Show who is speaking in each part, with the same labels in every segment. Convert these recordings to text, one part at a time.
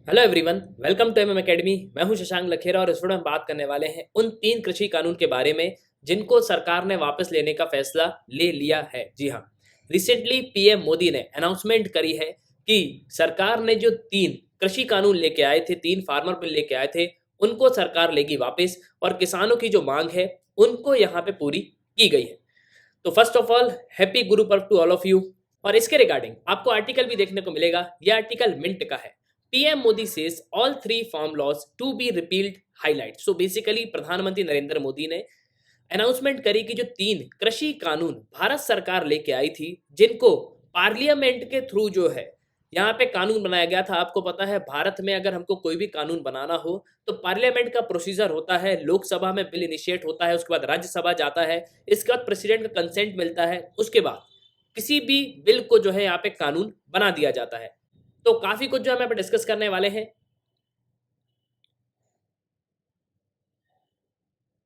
Speaker 1: Hello everyone, welcome to MM academy. मैं हूं शशांक लखेरा और इस वीडियो में बात करने वाले हैं उन 3 कृषि कानून के बारे में जिनको सरकार ने वापस लेने का फैसला ले लिया है। जी हां, रिसेंटली पीएम मोदी ने अनाउंसमेंट करी है कि सरकार ने जो 3 कृषि कानून लेके आए थे, 3 फार्मर बिल लेके आए थे, उनको सरकार लेगी वापस और किसानों की जो मांग है उनको यहाँ पे पूरी की गई है। तो first of all, happy Guru Parv to all of you. और इसके रिगार्डिंग आपको आर्टिकल भी देखने को मिलेगा। यह आर्टिकल मिंट का है। PM Modi says all 3 farm laws to be repealed highlight. So basically प्रधानमंत्री नरेंद्र मोदी ने अनाउंसमेंट करी कि जो 3 कृषि कानून भारत सरकार लेके आई थी, जिनको पार्लियामेंट के थ्रू जो है यहाँ पे कानून बनाया गया था। आपको पता है, भारत में अगर हमको कोई भी कानून बनाना हो तो पार्लियामेंट का प्रोसीजर होता है, लोकसभा में बिल इनिशिएट होता है, उसके बाद राज्यसभा जाता है, इसके बाद प्रेसिडेंट का कंसेंट मिलता है, उसके बाद किसी भी बिल को जो है यहाँ पे कानून बना दिया जाता है। तो काफी कुछ जो हम यहाँ पे डिस्कस करने वाले हैं।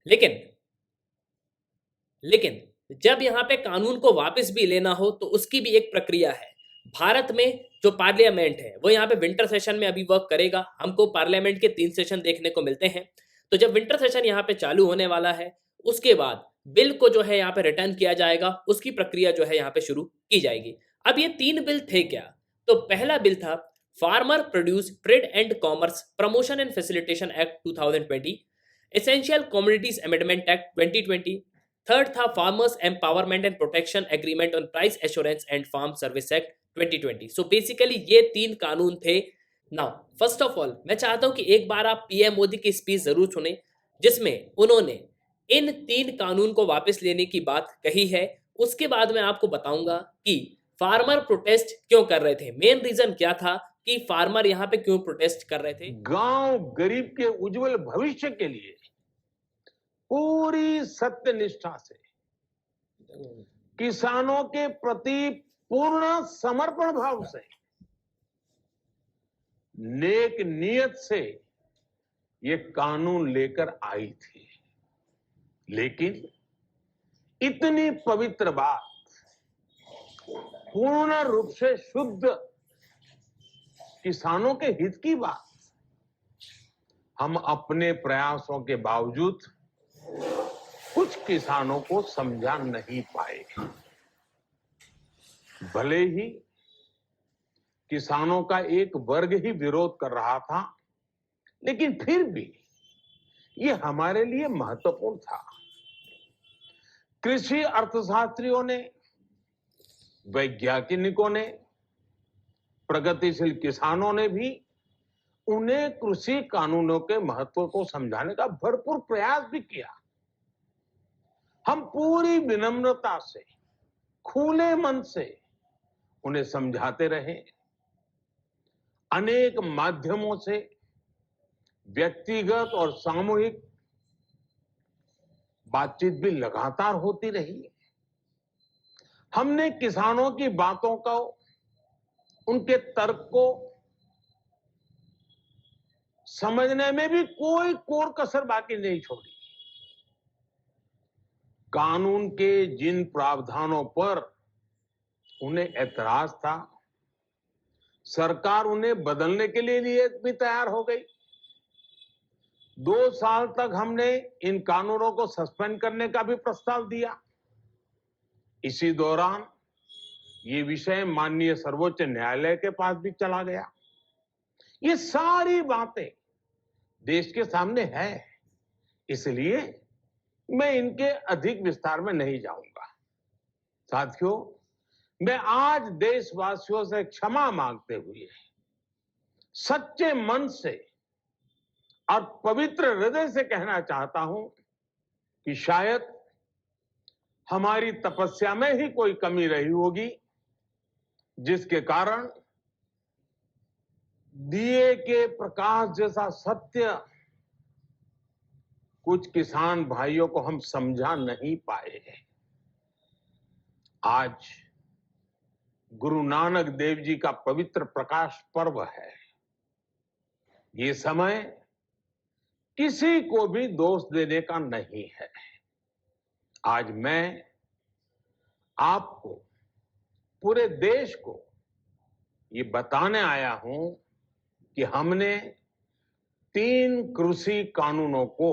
Speaker 1: लेकिन लेकिन जब यहाँ पे कानून को वापस भी लेना हो तो उसकी भी एक प्रक्रिया है। भारत में जो पार्लियामेंट है वो यहाँ पे विंटर सेशन में अभी वर्क करेगा। हमको पार्लियामेंट के 3 सेशन देखने को मिलते हैं। तो जब विंटर सेशन यहाँ पे चालू होने वाला है, उसके बाद बिल को जो है यहाँ पे रिटर्न किया जाएगा, उसकी प्रक्रिया जो है यहाँ पे शुरू की जाएगी। अब ये 3 बिल थे क्या? तो पहला बिल था farmer produce trade and commerce promotion and facilitation act 2020, essential communities amendment act 2020। Third था farmers empowerment and protection agreement on price assurance and farm service act 2020। So basically ये 3 कानून थे। नाउ फर्स्ट ऑफ ऑल, मैं चाहता हूं कि एक बार आप पीएम मोदी की स्पीच जरूर सुने, जिसमें उन्होंने इन 3 कानून को वापस लेने की बात कही है। उसके बाद मैं आपको बताऊंगा कि फार्मर प्रोटेस्ट क्यों कर रहे थे, मेन रीजन क्या था कि फार्मर यहाँ पे क्यों प्रोटेस्ट कर रहे थे।
Speaker 2: गांव गरीब के उज्जवल भविष्य के लिए पूरी सत्यनिष्ठा से किसानों के प्रति पूर्ण समर्पण भाव से नेक नियत से ये कानून लेकर आई थी। लेकिन इतनी पवित्र बात, पूर्ण रूप से शुद्ध किसानों के हित की बात, हम अपने प्रयासों के बावजूद कुछ किसानों को समझा नहीं पाए। भले ही किसानों का एक वर्ग ही विरोध कर रहा था, लेकिन फिर भी ये हमारे लिए महत्वपूर्ण था। कृषि अर्थशास्त्रियों ने, वैज्ञानिकों ने, प्रगतिशील किसानों ने भी उन्हें कृषि कानूनों के महत्व को समझाने का भरपूर प्रयास भी किया। हम पूरी विनम्रता से, खुले मन से उन्हें समझाते रहे। अनेक माध्यमों से व्यक्तिगत और सामूहिक बातचीत भी लगातार होती रही। हमने किसानों की बातों को, उनके तर्क को समझने में भी कोई कोर कसर बाकी नहीं छोड़ी। कानून के जिन प्रावधानों पर उन्हें ऐतराज था, सरकार उन्हें बदलने के लिए भी तैयार हो गई। 2 साल तक हमने इन कानूनों को सस्पेंड करने का भी प्रस्ताव दिया। इसी दौरान ये विषय माननीय सर्वोच्च न्यायालय के पास भी चला गया। ये सारी बातें देश के सामने है, इसलिए मैं इनके अधिक विस्तार में नहीं जाऊंगा। साथियों, मैं आज देशवासियों से क्षमा मांगते हुए सच्चे मन से और पवित्र हृदय से कहना चाहता हूं कि शायद हमारी तपस्या में ही कोई कमी रही होगी, जिसके कारण दिए के प्रकाश जैसा सत्य कुछ किसान भाइयों को हम समझा नहीं पाए हैं। आज गुरु नानक देव जी का पवित्र प्रकाश पर्व है। ये समय किसी को भी दोष देने का नहीं है। आज मैं आपको, पूरे देश को ये बताने आया हूं कि हमने 3 कृषि कानूनों को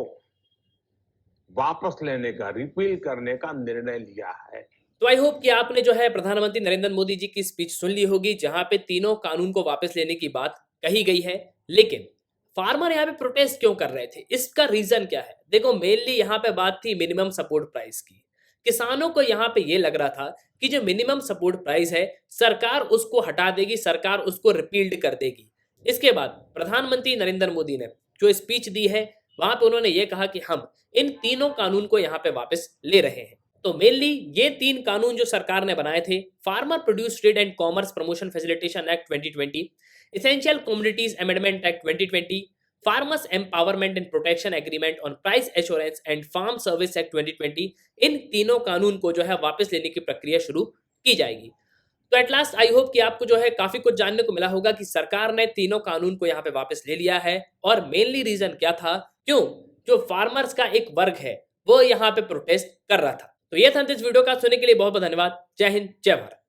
Speaker 2: वापस लेने का, रिपील करने का निर्णय लिया है।
Speaker 1: तो आई होप कि आपने जो है प्रधानमंत्री नरेंद्र मोदी जी की स्पीच सुन ली होगी, जहां पे तीनों कानून को वापस लेने की बात कही गई है। लेकिन फार्मर यहाँ पे प्रोटेस्ट क्यों कर रहे थे, इसका रीजन क्या है? देखो, मेनली यहाँ पे बात थी मिनिमम सपोर्ट प्राइस की। किसानों को यहाँ पे ये लग रहा था कि जो मिनिमम सपोर्ट प्राइस है, सरकार उसको हटा देगी, सरकार उसको रिपील्ड कर देगी। इसके बाद प्रधानमंत्री नरेंद्र मोदी ने जो स्पीच दी है, वहां पे उन्होंने ये कहा कि हम इन तीनों कानून को यहाँ पे वापस ले रहे हैं। तो मेनली ये 3 कानून जो सरकार ने बनाए थे, farmer produce trade and commerce promotion facilitation act 2020, essential commodities amendment act 2020, farmers empowerment and protection agreement on price assurance and farm service act 2020, इन तीनों कानून को जो है वापस लेने की प्रक्रिया शुरू की जाएगी। तो एट लास्ट आई होप कि आपको जो है काफी कुछ जानने को मिला होगा कि सरकार ने तीनों कानून को यहाँ पे वापस ले लिया है, और मेनली रीजन क्या था, क्यों जो फार्मर्स का एक वर्ग है वो यहाँ पे प्रोटेस्ट कर रहा था। तो ये था इस वीडियो का। सुनने के लिए बहुत बहुत धन्यवाद। जय हिंद, जय भारत।